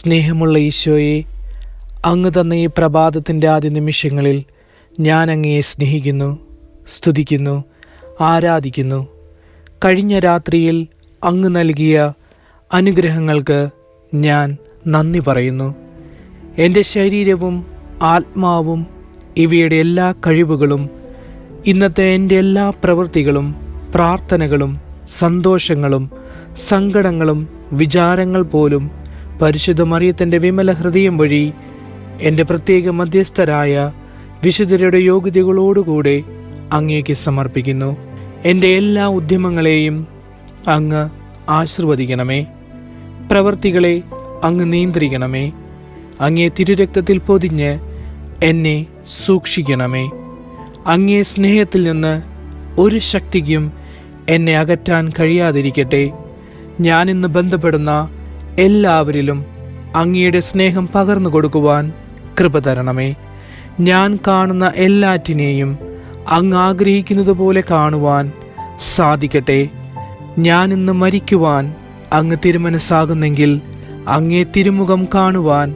സ്നേഹമുള്ള ഈശോയെ, അങ്ങ് തന്ന ഈ പ്രഭാതത്തിൻ്റെ ആദ്യ നിമിഷങ്ങളിൽ ഞാൻ അങ്ങയെ സ്നേഹിക്കുന്നു, സ്തുതിക്കുന്നു, ആരാധിക്കുന്നു. കഴിഞ്ഞ രാത്രിയിൽ അങ്ങ് നൽകിയ അനുഗ്രഹങ്ങൾക്ക് ഞാൻ നന്ദി പറയുന്നു. എൻ്റെ ശരീരവും ആത്മാവും ഇവയുടെ എല്ലാ കഴിവുകളും ഇന്നത്തെ എൻ്റെ എല്ലാ പ്രവൃത്തികളും പ്രാർത്ഥനകളും സന്തോഷങ്ങളും സങ്കടങ്ങളും വിചാരങ്ങൾ പോലും പരിശുദ്ധ മറിയത്തിൻ്റെ വിമല ഹൃദയം വഴി എൻ്റെ പ്രത്യേക മധ്യസ്ഥരായ വിശുദ്ധരുടെ യോഗ്യതകളോടുകൂടെ അങ്ങേക്ക് സമർപ്പിക്കുന്നു. എൻ്റെ എല്ലാ ഉദ്യമങ്ങളെയും അങ്ങ് ആശീർവദിക്കണമേ. പ്രവൃത്തികളെ അങ്ങ് നിയന്ത്രിക്കണമേ. അങ്ങേ തിരുരക്തത്തിൽ പൊതിഞ്ഞ് എന്നെ സൂക്ഷിക്കണമേ. അങ്ങേ സ്നേഹത്തിൽ നിന്ന് ഒരു ശക്തിക്കും എന്നെ അകറ്റാൻ കഴിയാതിരിക്കട്ടെ. ഞാനിന്ന് ബന്ധപ്പെടുന്ന എല്ലാവരിലും അങ്ങയുടെ സ്നേഹം പകർന്നു കൊടുക്കുവാൻ കൃപ തരണമേ. ഞാൻ കാണുന്ന എല്ലാറ്റിനെയും അങ്ങ് ആഗ്രഹിക്കുന്നത് പോലെ കാണുവാൻ സാധിക്കട്ടെ. ഞാനിന്ന് മരിക്കുവാൻ അങ്ങ് തിരുമനസ്സാകുന്നെങ്കിൽ അങ്ങേ തിരുമുഖം കാണുവാൻ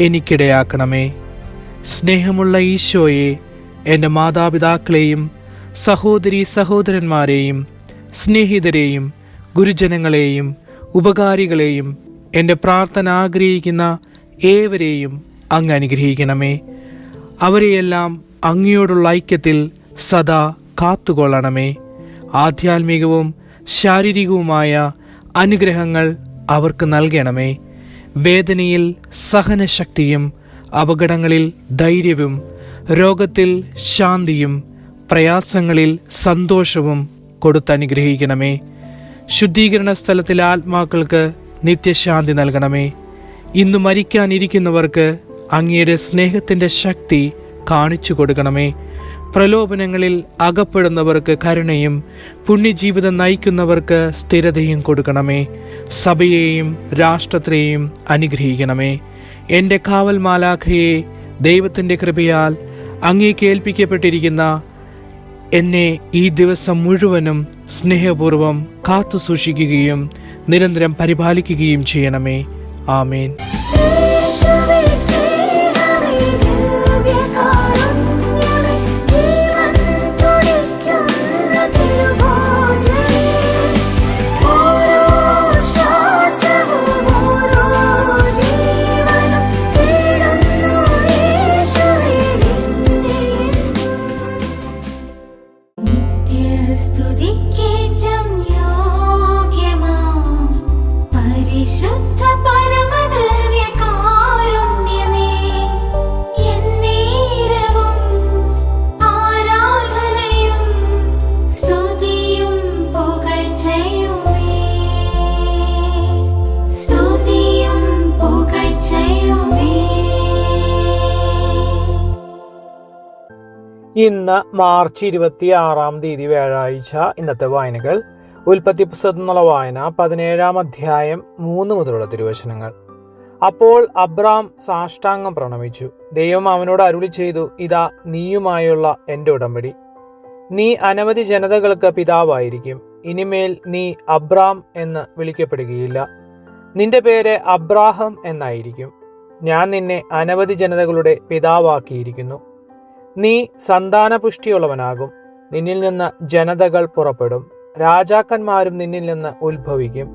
എനിക്കിടയാക്കണമേ. സ്നേഹമുള്ള ഈശോയെ, എൻ്റെ മാതാപിതാക്കളെയും സഹോദരീ സഹോദരന്മാരെയും സ്നേഹിതരെയും ഗുരുജനങ്ങളെയും ഉപകാരികളെയും എൻ്റെ പ്രാർത്ഥന ആഗ്രഹിക്കുന്ന ഏവരെയും അങ്ങ് അനുഗ്രഹിക്കണമേ. അവരെയെല്ലാം അങ്ങയോടുള്ള ഐക്യത്തിൽ സദാ കാത്തുകൊള്ളണമേ. ആധ്യാത്മികവും ശാരീരികവുമായ അനുഗ്രഹങ്ങൾ അവർക്ക് നൽകണമേ. വേദനയിൽ സഹനശക്തിയും അപകടങ്ങളിൽ ധൈര്യവും രോഗത്തിൽ ശാന്തിയും പ്രയാസങ്ങളിൽ സന്തോഷവും കൊടുത്തനുഗ്രഹിക്കണമേ. ശുദ്ധീകരണ സ്ഥലത്തിലെ ആത്മാക്കൾക്ക് നിത്യശാന്തി നൽകണമേ. ഇന്നു മരിക്കാനിരിക്കുന്നവർക്ക് അങ്ങയുടെ സ്നേഹത്തിൻ്റെ ശക്തി കാണിച്ചു കൊടുക്കണമേ. പ്രലോഭനങ്ങളിൽ അകപ്പെടുന്നവർക്ക് കരുണയും പുണ്യജീവിതം നയിക്കുന്നവർക്ക് സ്ഥിരതയും കൊടുക്കണമേ. സഭയെയും രാഷ്ട്രത്തെയും അനുഗ്രഹിക്കണമേ. എൻ്റെ കാവൽ മാലാഖയെ ദൈവത്തിൻ്റെ കൃപയാൽ അങ്ങേക്ക് ഏൽപ്പിക്കപ്പെട്ടിരിക്കുന്ന എന്നെ ഈ ദിവസം മുഴുവനും സ്നേഹപൂർവം കാത്തു സൂക്ഷിക്കുകയും നിരന്തരം പരിപാലിക്കുകയും ചെയ്യണമേ. ആമേൻ. ഇന്ന് മാർച്ച് 26 വ്യാഴാഴ്ച. ഇന്നത്തെ വായനകൾ: ഉൽപ്പത്തി പുസ്തകത്തിൽ നിന്നുള്ള വായന 17-ാം അധ്യായം 3 മുതലുള്ള തിരുവചനങ്ങൾ. അപ്പോൾ അബ്രാം സാഷ്ടാംഗം പ്രണമിച്ചു. ദൈവം അവനോട് അരുളി ചെയ്തു, ഇതാ നീയുമായുള്ള എൻ്റെ ഉടമ്പടി. നീ അനവധി ജനതകൾക്ക് പിതാവായിരിക്കും. ഇനിമേൽ നീ അബ്രാം എന്ന് വിളിക്കപ്പെടുകയില്ല. നിന്റെ പേര് അബ്രാഹം എന്നായിരിക്കും. ഞാൻ നിന്നെ അനവധി ജനതകളുടെ പിതാവാക്കിയിരിക്കുന്നു. നീ സന്താനപുഷ്ടിയുള്ളവനാകും. നിന്നിൽ നിന്ന് ജനതകൾ പുറപ്പെടും. രാജാക്കന്മാരും നിന്നിൽ നിന്ന് ഉത്ഭവിക്കും.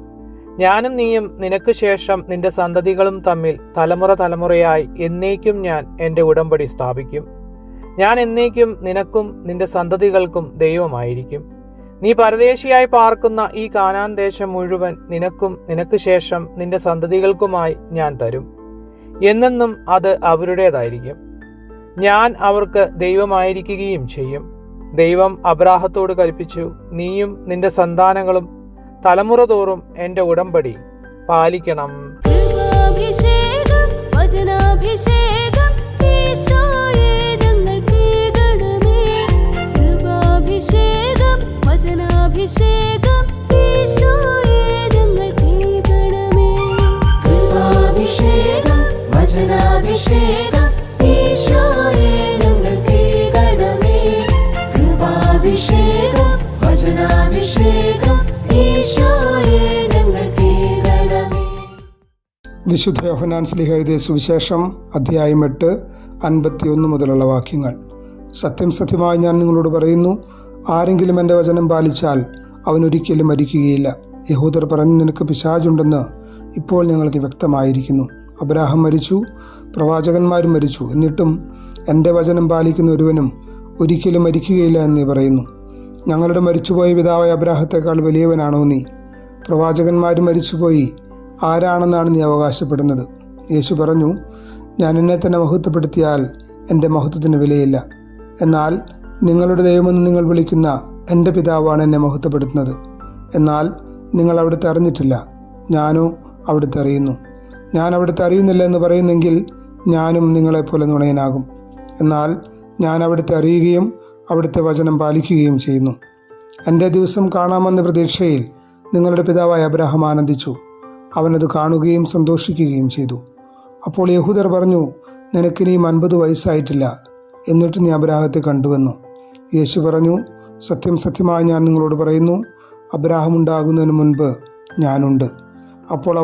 ഞാനും നീയും നിനക്ക് ശേഷം നിന്റെ സന്തതികളും തമ്മിൽ തലമുറ തലമുറയായി എന്നേക്കും ഞാൻ എൻ്റെ ഉടമ്പടി സ്ഥാപിക്കും. ഞാൻ എന്നേക്കും നിനക്കും നിന്റെ സന്തതികൾക്കും ദൈവമായിരിക്കും. നീ പരദേശിയായി പാർക്കുന്ന ഈ കാനാൻ ദേശം മുഴുവൻ നിനക്കും നിനക്ക് ശേഷം നിന്റെ സന്തതികൾക്കുമായി ഞാൻ തരും. എന്നെന്നും അത് അവരുടേതായിരിക്കും. ഞാൻ അവർക്ക് ദൈവമായിരിക്കുകയും ചെയ്യും. ദൈവം അബ്രാഹത്തോട് കൽപ്പിച്ചു, നീയും നിന്റെ സന്താനങ്ങളും തലമുറ തോറും എൻ്റെ ഉടമ്പടി പാലിക്കണം. വിശുദ്ധ യോഹന്നാൻ ശ്ലീഹ എഴുതിയ സുവിശേഷം അധ്യായം 8 51 മുതലുള്ള വാക്യങ്ങൾ. സത്യം സത്യമായി ഞാൻ നിങ്ങളോട് പറയുന്നു, ആരെങ്കിലും എൻ്റെ വചനം പാലിച്ചാൽ അവൻ ഒരിക്കലും മരിക്കുകയില്ല. യഹൂദർ പറഞ്ഞു, നിനക്ക് പിശാചുണ്ടെന്ന് ഇപ്പോൾ ഞങ്ങൾക്ക് വ്യക്തമായിരിക്കുന്നു. അബ്രാഹാം മരിച്ചു, പ്രവാചകന്മാരും മരിച്ചു, എന്നിട്ടും എൻ്റെ വചനം പാലിക്കുന്ന ഒരുവനും ഒരിക്കലും മരിക്കുകയില്ല എന്ന് നീ പറയുന്നു. ഞങ്ങളുടെ മരിച്ചുപോയ പിതാവായ അബ്രാഹത്തേക്കാൾ വലിയവനാണോ നീ? പ്രവാചകന്മാരും മരിച്ചുപോയി, ആരാണെന്നാണ് നീ അവകാശപ്പെടുന്നത്? യേശു പറഞ്ഞു, ഞാൻ എന്നെ തന്നെ മഹത്വപ്പെടുത്തിയാൽ എൻ്റെ മഹത്വത്തിന് വിലയില്ല. എന്നാൽ നിങ്ങളുടെ ദൈവമെന്ന് നിങ്ങൾ വിളിക്കുന്ന എൻ്റെ പിതാവാണ് എന്നെ മഹത്വപ്പെടുത്തുന്നത്. എന്നാൽ നിങ്ങൾ അവിടുത്തെ അറിഞ്ഞിട്ടില്ല, ഞാനോ അവിടുത്തെ അറിയുന്നു. ഞാൻ അവിടുത്തെ അറിയുന്നില്ല എന്ന് പറയുന്നെങ്കിൽ ഞാനും നിങ്ങളെപ്പോലെ നുണയനാകും. എന്നാൽ ഞാൻ അവിടുത്തെ അറിയുകയും അവിടുത്തെ വചനം പാലിക്കുകയും ചെയ്യുന്നു. എൻ്റെ ദിവസം കാണാമെന്ന പ്രതീക്ഷയിൽ നിങ്ങളുടെ പിതാവായ അബ്രാഹാം ആനന്ദിച്ചു. അവനത് കാണുകയും സന്തോഷിക്കുകയും ചെയ്തു. അപ്പോൾ യഹൂദർ പറഞ്ഞു, നിനക്കിനിയും 50 വയസ്സായിട്ടില്ല, എന്നിട്ട് നീ അബ്രാഹത്തെ കണ്ടുവെന്നു. യേശു പറഞ്ഞു, സത്യം സത്യമായി ഞാൻ നിങ്ങളോട് പറയുന്നു, അബ്രാഹാം ഉണ്ടാകുന്നതിന് മുൻപ് ഞാനുണ്ട്. അപ്പോൾ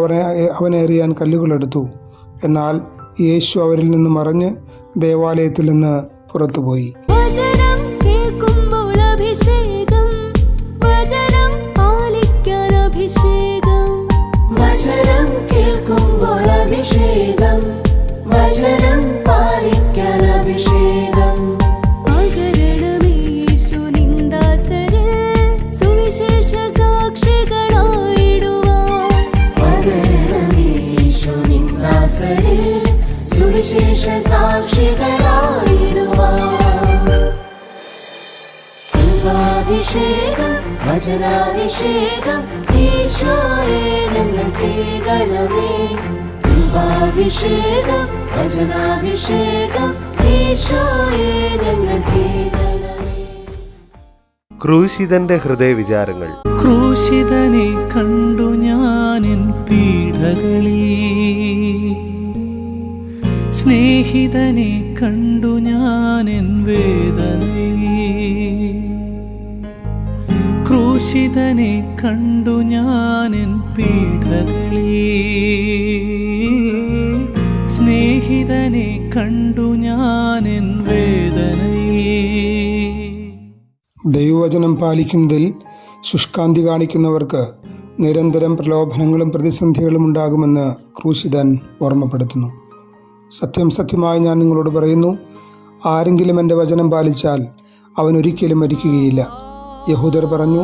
അവനെ എറിയാൻ കല്ലുകളെടുത്തു. എന്നാൽ യേശു അവരിൽ നിന്ന് മറഞ്ഞ് ദേവാലയത്തിൽ നിന്ന് പുറത്തുപോയി. വചനം കേൾക്കുമ്പോൾ അഭിഷേകം, വചനം പാലിക്കാൻ അഭിഷേകം. പകരണമേ യേശു നിന്ദാസരിൽ സുവിശേഷ സാക്ഷികളായിടുവാൻ. പകരണമേ യേശു നിന്ദാസരിൽ സുവിശേഷ സാക്ഷികളായിടുവാൻ. കൃപാഭിഷേകം, വചനാഭിഷേകം, ഈശോയെ ഞങ്ങൾ കേൾക്കണമേ. കൃപാഭിഷേകം, വചനാഭിഷേകം, ഈശോയെ ഞങ്ങൾ കേൾക്കണമേ. ക്രൂശിതന്റെ ഹൃദയവിചാരങ്ങൾ. ക്രൂശിതനെ കണ്ടു ഞാനെൻ പീഡകളിൽ, സ്നേഹിതനെ കണ്ടു ഞാനെൻ വേദനയിൽ. ക്രൂശിതനെ കണ്ടു ഞാനെൻ പീഡകളിൽ, സ്നേഹിതനെ കണ്ടു ഞാനെൻ വേദനയിൽ. ദൈവവചനം പാലിക്കുന്നതിൽ ശുഷ്കാന്തി കാണിക്കുന്നവർക്ക് നിരന്തരം പ്രലോഭനങ്ങളും പ്രതിസന്ധികളും ഉണ്ടാകുമെന്ന് ക്രൂശിതൻ ഓർമ്മപ്പെടുത്തുന്നു. സത്യം സത്യമായി ഞാൻ നിങ്ങളോട് പറയുന്നു, ആരെങ്കിലും എൻ്റെ വചനം പാലിച്ചാൽ അവൻ ഒരിക്കലും മരിക്കുകയില്ല. യഹൂദർ പറഞ്ഞു,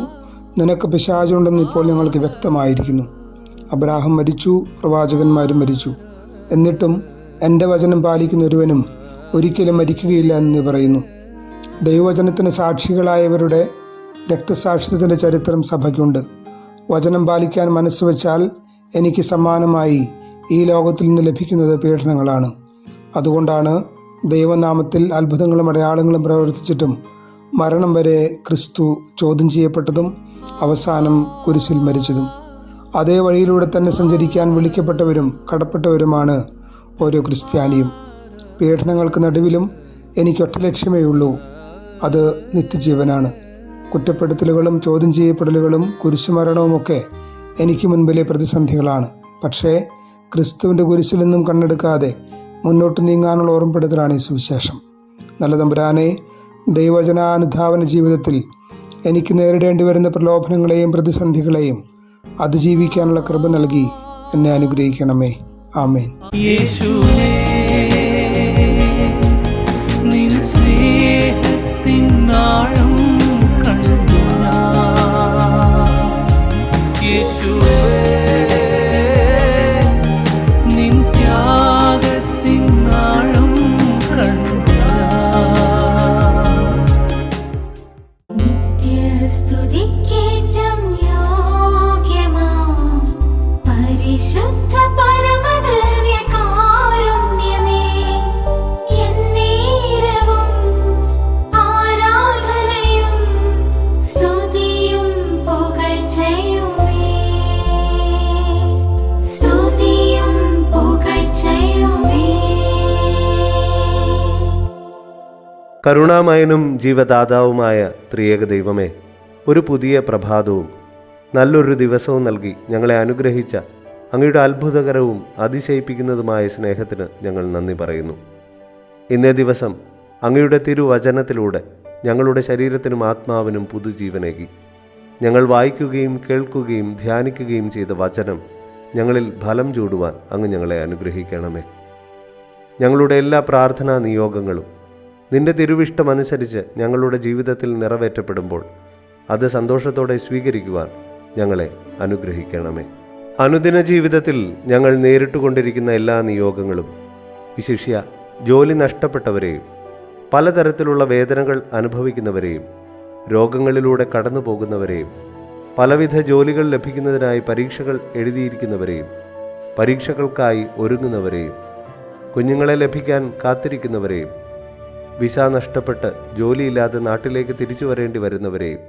നിനക്ക് പിശാചുണ്ടെന്ന് ഇപ്പോൾ ഞങ്ങൾക്ക് വ്യക്തമായിരിക്കുന്നു. അബ്രാഹാം മരിച്ചു, പ്രവാചകന്മാരും മരിച്ചു, എന്നിട്ടും എൻ്റെ വചനം പാലിക്കുന്ന ഒരുവനും ഒരിക്കലും മരിക്കുകയില്ല എന്ന് നീ പറയുന്നു. ദൈവവചനത്തിന് സാക്ഷികളായവരുടെ രക്തസാക്ഷിത്വത്തിൻ്റെ ചരിത്രം സഭയ്ക്കുണ്ട്. വചനം പാലിക്കാൻ മനസ്സ് വച്ചാൽ എനിക്ക് സമ്മാനമായി ഈ ലോകത്തിൽ നിന്ന് ലഭിക്കുന്നത് പീഡനങ്ങളാണ്. അതുകൊണ്ടാണ് ദൈവനാമത്തിൽ അത്ഭുതങ്ങളും അടയാളങ്ങളും പ്രവർത്തിച്ചിട്ടും മരണം വരെ ക്രിസ്തു ചോദ്യം ചെയ്യപ്പെട്ടതും അവസാനം കുരിശിൽ മരിച്ചതും. അതേ വഴിയിലൂടെ തന്നെ സഞ്ചരിക്കാൻ വിളിക്കപ്പെട്ടവരും കടപ്പെട്ടവരുമാണ് ഓരോ ക്രിസ്ത്യാനിയും. പീഡനങ്ങൾക്ക് നടുവിലും എനിക്കൊറ്റ ലക്ഷ്യമേ ഉള്ളൂ, അത് നിത്യജീവനാണ്. കുറ്റപ്പെടുത്തലുകളും ചോദ്യം ചെയ്യപ്പെടലുകളും കുരിശുമരണവുമൊക്കെ എനിക്ക് മുൻപിലെ പ്രതിസന്ധികളാണ്. പക്ഷേ ക്രിസ്തുവിൻ്റെ കുരിശിൽ നിന്നും കണ്ണെടുക്കാതെ മുന്നോട്ട് നീങ്ങാനുള്ള ഓർമ്മപ്പെടുത്തലാണ് ഈ സുവിശേഷം. നല്ല തമ്പുരാനെ, ദൈവവചനാനുധാവന ജീവിതത്തിൽ എനിക്ക് നേരിടേണ്ടി വരുന്ന പ്രലോഭനങ്ങളെയും പ്രതിസന്ധികളെയും അതിജീവിക്കാനുള്ള കൃപ നൽകി എന്നെ അനുഗ്രഹിക്കണമേ. ആമേൻ. യേശുവേ, നിൻ സ്നേഹത്തിൻ ആഴം കണ്ടു ഞാൻ. യേശുവേ, നിൻ ത്യാഗത്തിൻ ആഴം കണ്ടു ഞാൻ. നിത്യസ്തുതിക്കേറ്റം യോഗ്യമാം പരിശുദ്ധ പരമദിവ്യകാരുണ്യമേ, എന്നേരവും ആരാധനയും സ്തുതിയും പുകഴ്ചയുമേ, സ്തുതിയും പുകഴ്ചയുമേ. കരുണാമയനും ജീവദാതാവുമായ ത്രിയേക ദൈവമേ, ഒരു പുതിയ പ്രഭാതവും നല്ലൊരു ദിവസവും നൽകി ഞങ്ങളെ അനുഗ്രഹിച്ച അങ്ങയുടെ അത്ഭുതകരവും അതിശയിപ്പിക്കുന്നതുമായ സ്നേഹത്തിന് ഞങ്ങൾ നന്ദി പറയുന്നു. ഇന്നേ ദിവസം അങ്ങയുടെ തിരുവചനത്തിലൂടെ ഞങ്ങളുടെ ശരീരത്തിനും ആത്മാവിനും പുതുജീവനേകി. ഞങ്ങൾ വായിക്കുകയും കേൾക്കുകയും ധ്യാനിക്കുകയും ചെയ്ത വചനം ഞങ്ങളിൽ ഫലം ചൂടുവാൻ അങ്ങ് ഞങ്ങളെ അനുഗ്രഹിക്കണമേ. ഞങ്ങളുടെ എല്ലാ പ്രാർത്ഥനാ നിയോഗങ്ങളും നിന്റെ തിരുവിഷ്ടമനുസരിച്ച് ഞങ്ങളുടെ ജീവിതത്തിൽ നിറവേറ്റപ്പെടുമ്പോൾ അത് സന്തോഷത്തോടെ സ്വീകരിക്കുവാൻ ഞങ്ങളെ അനുഗ്രഹിക്കണമേ. അനുദിന ജീവിതത്തിൽ ഞങ്ങൾ നേരിട്ടുകൊണ്ടിരിക്കുന്ന എല്ലാ നിയോഗങ്ങളും, വിശിഷ്യ ജോലി നഷ്ടപ്പെട്ടവരെയും പലതരത്തിലുള്ള വേദനകൾ അനുഭവിക്കുന്നവരെയും രോഗങ്ങളിലൂടെ കടന്നു പോകുന്നവരെയും പലവിധ ജോലികൾ ലഭിക്കുന്നതിനായി പരീക്ഷകൾ എഴുതിയിരിക്കുന്നവരെയും പരീക്ഷകൾക്കായി ഒരുങ്ങുന്നവരെയും കുഞ്ഞുങ്ങളെ ലഭിക്കാൻ കാത്തിരിക്കുന്നവരെയും വിസ നഷ്ടപ്പെട്ട് ജോലിയില്ലാതെ നാട്ടിലേക്ക് തിരിച്ചു വരേണ്ടി വരുന്നവരെയും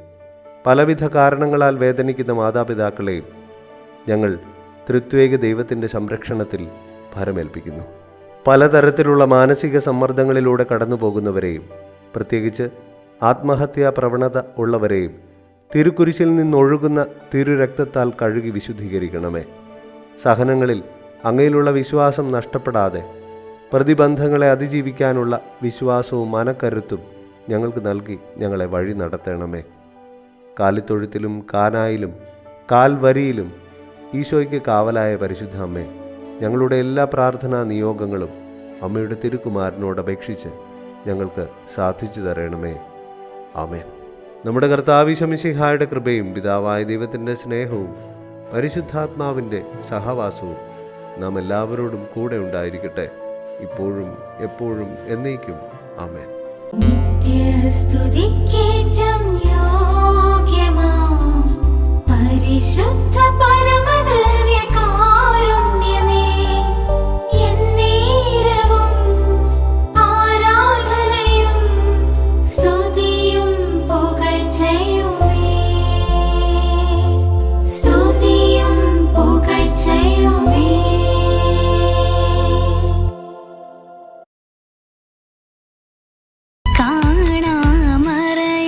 പലവിധ കാരണങ്ങളാൽ വേദനിക്കുന്ന മാതാപിതാക്കളെയും ഞങ്ങൾ ത്രിത്വേക ദൈവത്തിൻ്റെ സംരക്ഷണത്തിൽ ഭരമേൽപ്പിക്കുന്നു. പലതരത്തിലുള്ള മാനസിക സമ്മർദ്ദങ്ങളിലൂടെ കടന്നു പോകുന്നവരെയും പ്രത്യേകിച്ച് ആത്മഹത്യാ പ്രവണത ഉള്ളവരെയും തിരുക്കുരിശിൽ നിന്നൊഴുകുന്ന തിരുരക്തത്താൽ കഴുകി വിശുദ്ധീകരിക്കണമേ. സഹനങ്ങളിൽ അങ്ങയിലുള്ള വിശ്വാസം നഷ്ടപ്പെടാതെ പ്രതിബന്ധങ്ങളെ അതിജീവിക്കാനുള്ള വിശ്വാസവും മനക്കരുത്തും ഞങ്ങൾക്ക് നൽകി ഞങ്ങളെ വഴി നടത്തണമേ. കാലിത്തൊഴുത്തിലും കാനായിലും കാൽവരിയിലും ഈശോയ്ക്ക് കാവലായ പരിശുദ്ധ അമ്മേ, ഞങ്ങളുടെ എല്ലാ പ്രാർത്ഥനാ നിയോഗങ്ങളും അമ്മയുടെ തിരുക്കുമാരനോട് അപേക്ഷിച്ച് ഞങ്ങൾക്ക് സാധിച്ചു തരണമേ. ആമേൻ. നമ്മുടെ കർത്താവ് മിശിഹായുടെ കൃപയും പിതാവായ ദൈവത്തിൻ്റെ സ്നേഹവും പരിശുദ്ധാത്മാവിൻ്റെ സഹവാസവും നാം എല്ലാവരോടും കൂടെ ഉണ്ടായിരിക്കട്ടെ, ഇപ്പോഴും എപ്പോഴും എന്നേക്കും. ആമേൻ. നിത്യസ്തുതിക്കേറ്റം യോഗ്യമാം പരിശുദ്ധ പരമദിവ്യകാരുണ്യമേ, എന്നേരവും ആരാധനയും സ്തുതിയും പുകഴ്ചയുമേ, സ്തുതിയും പുകഴ്ചയുമേ. കാണാമറയത്ത്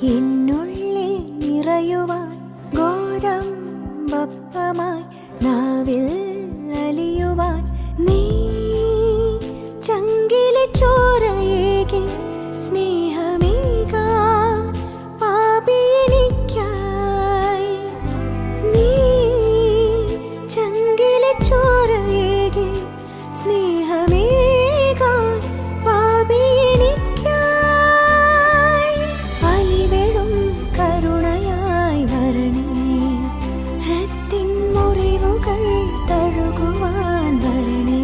എന്നുള്ളിൽ നിറയുവാൻ ഗോതമ്പപ്പമായി നാവിൽ അലിയുവാൻ നീ ചങ്കിലെ ചോരയേകി സ്നേഹമേകാൻ പാപിയെനിക്കായി നീ ചങ്കിലെ ചോരയേകി സ്നേഹമേകാൻ പാപിയെനിക്കായി അലിവെഴും കരുണയായി വരണേ രത്തിൻ മുറിവുകൾ തഴുകുവാൻ വരണേ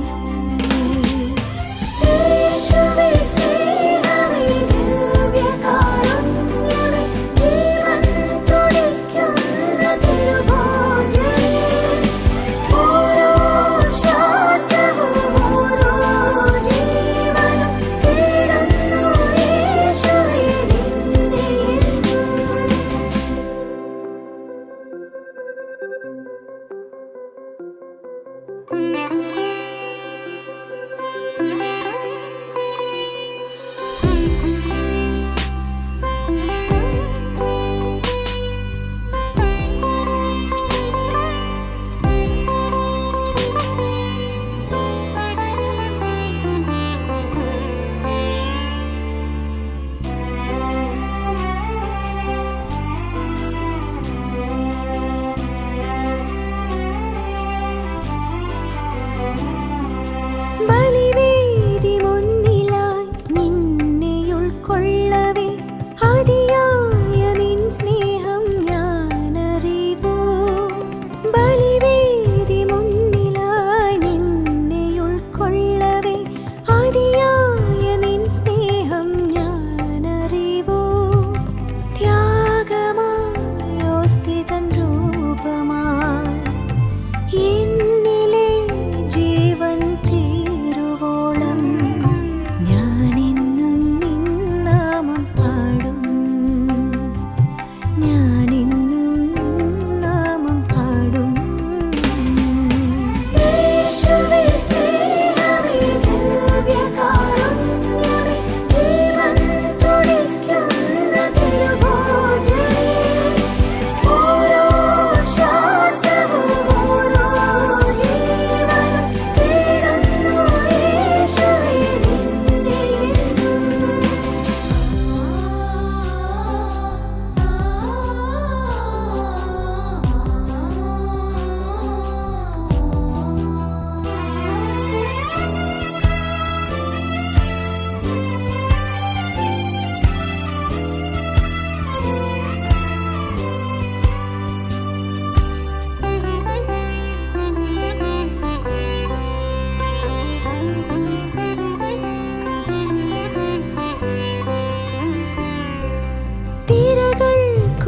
യേശുവേ സ്നേഹമേ ദിവ്യകാരുണ്യമേ ജീവൻ തുടിക്കുന്ന തിരുഭോജനേ ഓരോ ശ്വാസവും ഓരോ ജീവനും തേടുന്നു യേശുവേ നിന്നെ എന്നും. ബലിവേദി മുന്നിലായി നിന്നെ ഉൾക്കൊള്ളവേ അതിയായ നിൻ സ്നേഹം ഞാനറിവൂ ബലിവേദി മുന്നിലായി നിന്നെ ഉൾക്കൊള്ളവേ അതിയായ നിൻ സ്നേഹം ഞാനറിവൂ ത്യാഗമായോ സ്ഥിതൻ രൂപമായി എന്നിലെ ജീവൻ തീരുവോളം ഞാനെന്നും നിൻ നാമം പാടും ഞാനെന്നും നിൻ നാമം പാടും യേശുവേ സ്നേഹമേ ദിവ്യകാരുണ്യമേ ജീവൻ തുടിക്കുന്ന തിരുഭോജനേ ഓരോ ശ്വാസവും ഓരോ ജീവനും തേടുന്നു യേശുവേ നിന്നെ എന്നും.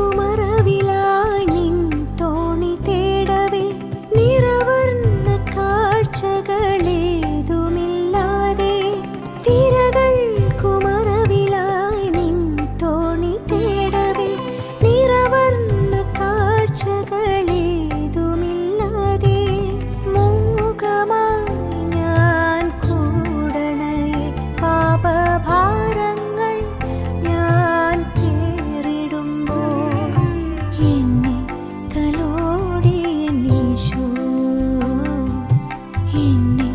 തിരകൾക്കുമറവിലായി നിൻ തോണി തേടവേ നിറവർണ്ണ കാഴ്ചകളേതുമില്ലാതെ തിരകൾക്കുമറവിലായി നിൻ തോണി തേടവേ നിറവർണ്ണ കാഴ്ചകളേതുമില്ലാതെ മൂകമായി ഞാൻ കൂടണയെ പാപഭാരങ്ങൾ ഞാൻ പേറിടുമ്പോൾ എന്നെ തലോടിയെന്നീശോ എന്നെ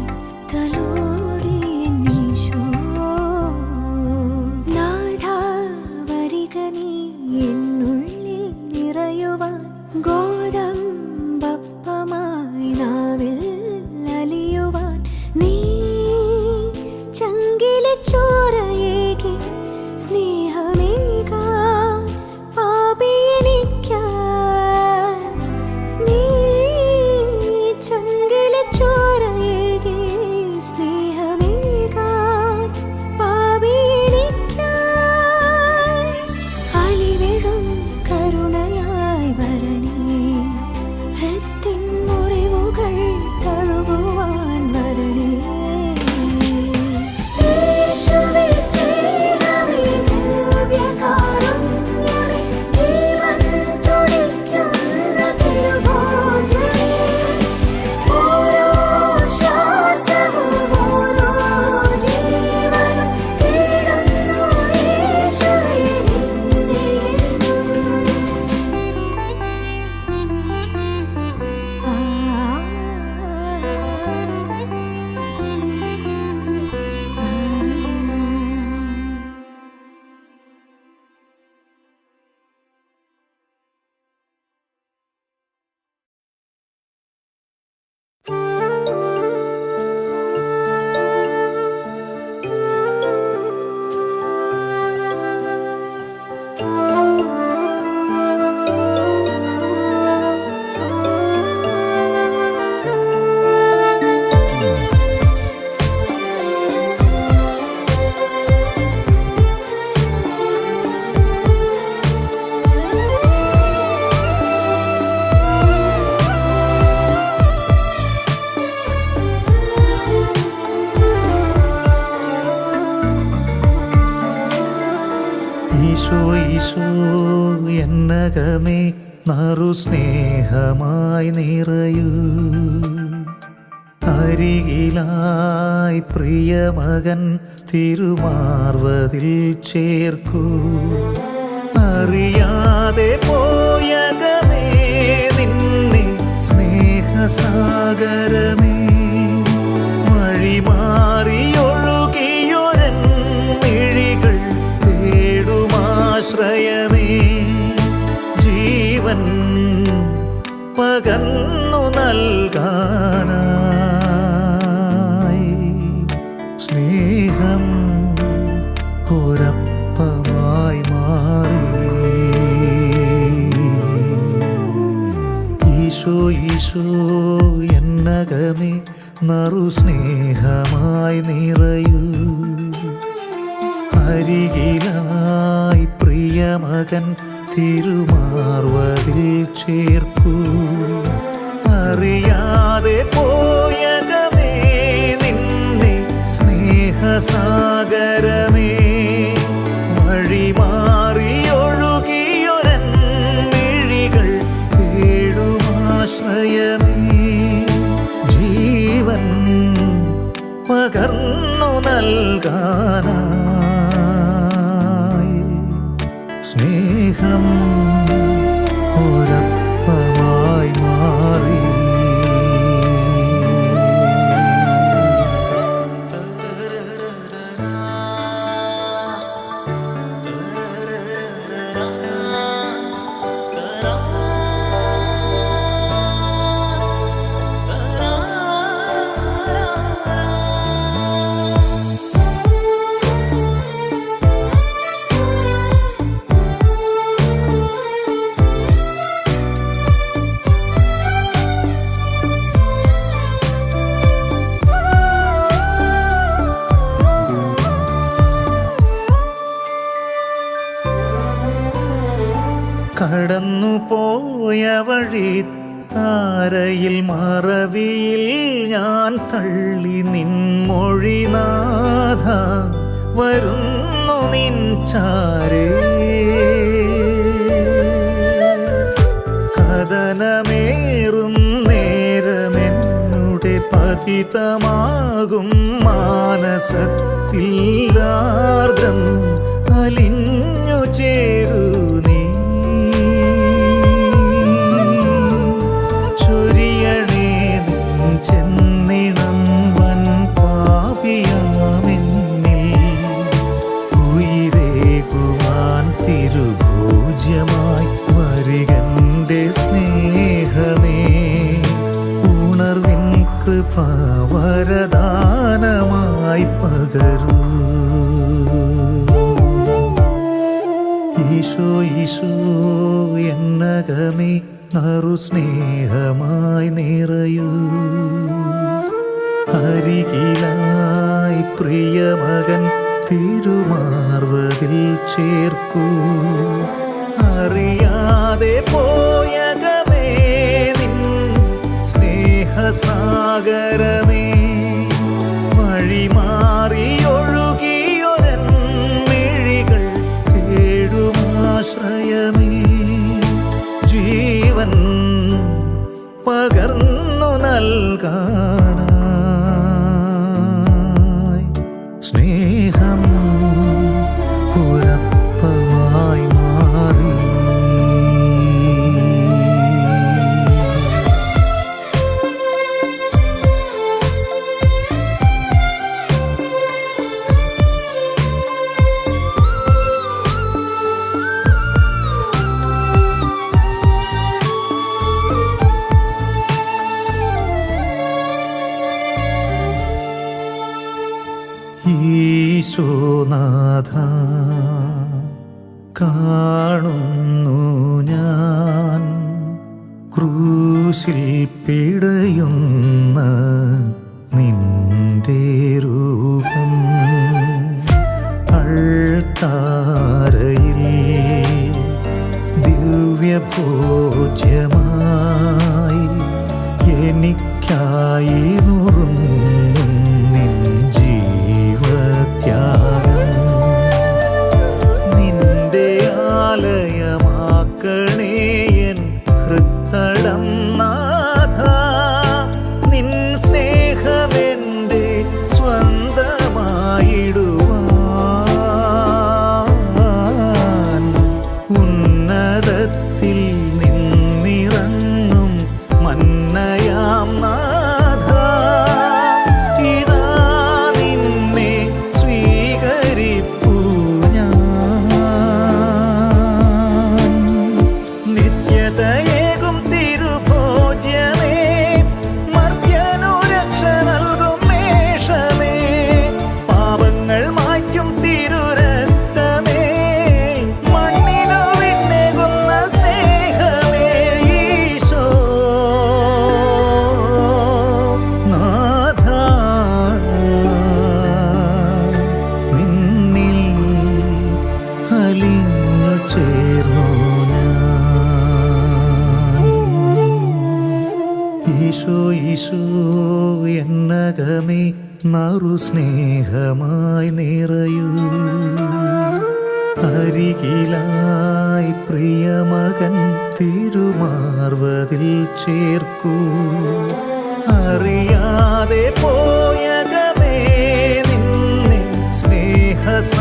തലോടിയെന്നീശോ നാഥാ വരിക നീ എന്നുള്ളിൽ നിറയുവാൻ ഗോതമ്പപ്പമായി നാവിൽ അലിയുവാൻ നീ ചങ്കിലെ ചോരയേകി സ്നേഹമേകാൻ പാപിയെനിക്കായി നീ ചങ്കിലെ ചോരയേകി സ്നേഹമേകാൻ പാപിയെനിക്കായി അലിവെഴും കരുണയായി വരണേ എന്നകമേ നറുസ്നേഹമായി നിറയൂ. അരികിലായി പ്രിയമകൻ തിരുമാർവതിൽ ചേർക്കൂ. അറിയാതെ പോയകമേ നിന്നെ സ്നേഹസാഗരമേ, വഴിമാറിയൊഴുകിയൊരൻ മിഴികൾ തേടുമാശ്രയമേ. ജീവൻ പകർന്നു നൽകാനായി സ്നേഹം ഒരപ്പമായി മാറി. ഈശോ ഈശോ എന്നകമേ നറുസ്നേഹമായി നിറയൂ. അരികിലായി പ്രിയമകൻ തിരുമാർവതിൽ ചേർക്കൂ. അറിയാതെ പോയകമേ നിന്നെ സ്നേഹസാഗരമേ, വഴിമാറിയൊഴുകിയൊരൻ മിഴികൾ തേടുമാശ്രയമേ. ജീവൻ പകർന്നു നൽകാനായി സ്നേഹം ഒരപ്പമായി മാറി. കടന്നു പോയ വഴി താരയിൽ മറവിയിൽ ഞാൻ തള്ളി നിൻമൊഴിനാഥ, വരുന്നു നിൻ ചാരേ. കഥനമേറും നേരമെന്നുടെ പതിതമാകും മാനസത്തിൽ ആർദ്രം അലിഞ്ഞു ചേരൂ നീ. ചെന്നിടം വൻ പാപിയാമെന്നിൽ ഉയിരേകുവാൻ തിരുഭോജ്യമായി വരികന്റെ സ്നേഹമേ. ഉണർവിൻ കൃപ വരദാനമായി പകരൂ. ഈശോ ഈശോ എന്നകമേ നറുസ്നേഹമായി നിറയൂ. അരികിലായി പ്രിയമകൻ തിരുമാർവതിൽ ചേർക്കൂ. അറിയാതെ പോയകമേ നിൻ സ്നേഹസാഗരമേ, വഴിമാറിയൊഴുകിയൊരൻ മിഴികൾ തേടുമാശ്രയമേ. ജീവൻ പകർന്നു നൽകാനായി സ്നേഹം ഒരപ്പമായി മാറി. ഈശോനാഥ കാണുന്നു ഞാൻ ക്രൂശിൽ പിടയുന്ന നിന്റെ രൂപം. അൾത്താരയിൽ ദിവ്യഭോജ്യമായി എനിക്കായി നുറുങ്ങും നിൻ ജീവത്യാഗം. നിന്റെ ആലയമാ ഈശോ ഈശോ എന്നകമേ നറു സ്നേഹമായി നിറയൂ. അരികിലായി പ്രിയമകൻ തിരുമാർവതിൽ ചേർക്കൂ. അറിയാതെ പോയകമേ നിന്നെ സ്നേഹസാഗരമേ